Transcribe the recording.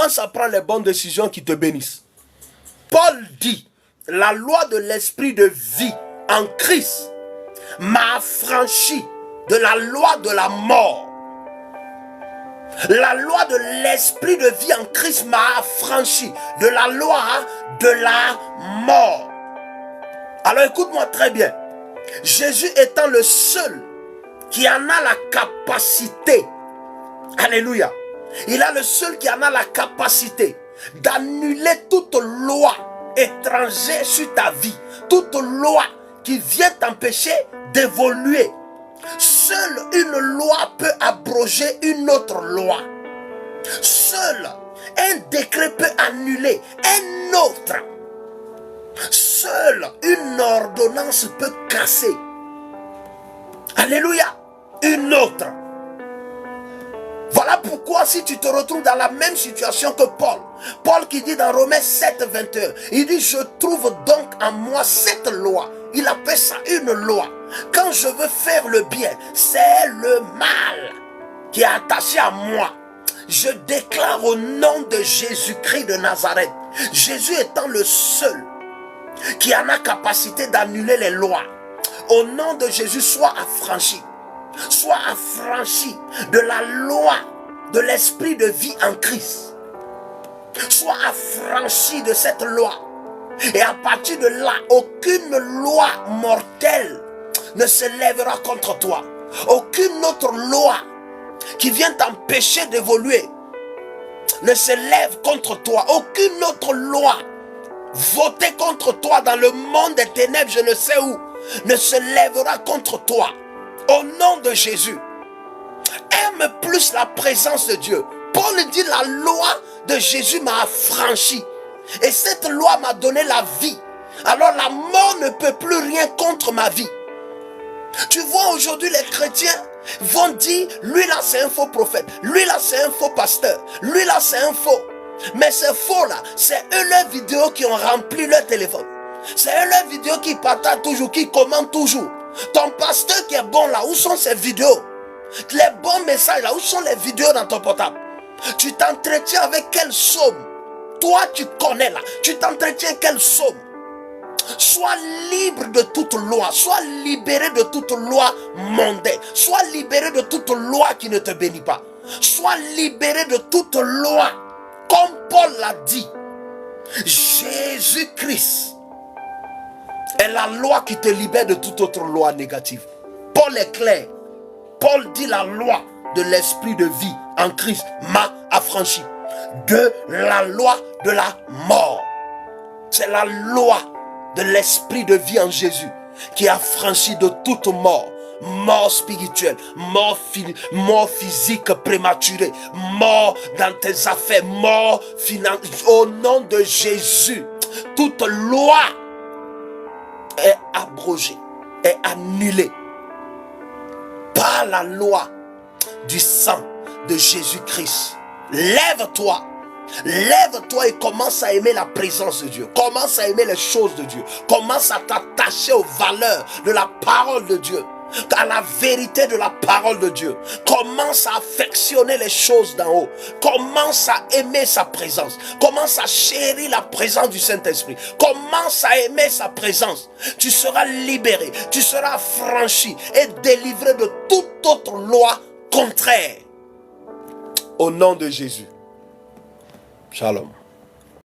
commence à prendre les bonnes décisions qui te bénissent. Paul dit, la loi de l'esprit de vie en Christ m'a affranchi de la loi de la mort. La loi de l'esprit de vie en Christ m'a affranchi de la loi de la mort. Alors écoute-moi très bien. Jésus étant le seul qui en a la capacité, alléluia, il est le seul qui en a la capacité d'annuler toute loi étrangère sur ta vie, toute loi qui vient t'empêcher d'évoluer. Seule une loi peut abroger une autre loi. Seul un décret peut annuler un autre. Seule une ordonnance peut casser. Alléluia. Une autre. Voilà pourquoi si tu te retrouves dans la même situation que Paul, Paul qui dit dans Romains 7, 21, il dit je trouve donc en moi cette loi. Il appelle ça une loi. Quand je veux faire le bien, c'est le mal qui est attaché à moi. Je déclare au nom de Jésus-Christ de Nazareth, Jésus étant le seul qui a la capacité d'annuler les lois. Au nom de Jésus, sois affranchi. Sois affranchi de la loi de l'esprit de vie en Christ. Sois affranchi de cette loi. Et à partir de là, aucune loi mortelle ne se lèvera contre toi. Aucune autre loi qui vient t'empêcher d'évoluer ne se lève contre toi. Aucune autre loi votée contre toi dans le monde des ténèbres, je ne sais où, ne se lèvera contre toi. Au nom de Jésus, aime plus la présence de Dieu. Paul dit la loi de Jésus m'a affranchi. Et cette loi m'a donné la vie. Alors la mort ne peut plus rien contre ma vie. Tu vois aujourd'hui les chrétiens vont dire, lui là c'est un faux prophète, lui là c'est un faux pasteur, lui là c'est un faux. Mais ces faux là, c'est eux leurs vidéos qui ont rempli leur téléphone. C'est eux leurs vidéos qui partagent toujours, qui commentent toujours. Ton pasteur qui est bon là, où sont ses vidéos? Les bons messages là, où sont les vidéos dans ton portable? Tu t'entretiens avec quel psaume? Toi tu connais là, tu t'entretiens quel psaume? Sois libre de toute loi, sois libéré de toute loi mondaine, sois libéré de toute loi qui ne te bénit pas, sois libéré de toute loi, comme Paul l'a dit. Jésus-Christ est la loi qui te libère de toute autre loi négative. Paul est clair. Paul dit la loi de l'esprit de vie en Christ m'a affranchi de la loi de la mort. C'est la loi de l'esprit de vie en Jésus qui a franchi de toute mort. Mort spirituelle, mort physique prématurée, mort dans tes affaires, mort financière. Au nom de Jésus, toute loi est abrogée, est annulée par la loi du sang de Jésus-Christ. Lève-toi. Lève-toi et commence à aimer la présence de Dieu. Commence à aimer les choses de Dieu. Commence à t'attacher aux valeurs de la parole de Dieu, à la vérité de la parole de Dieu. Commence à affectionner les choses d'en haut. Commence à aimer sa présence. Commence à chérir la présence du Saint-Esprit. Commence à aimer sa présence. Tu seras libéré, tu seras affranchi et délivré de toute autre loi contraire. Au nom de Jésus. Shalom.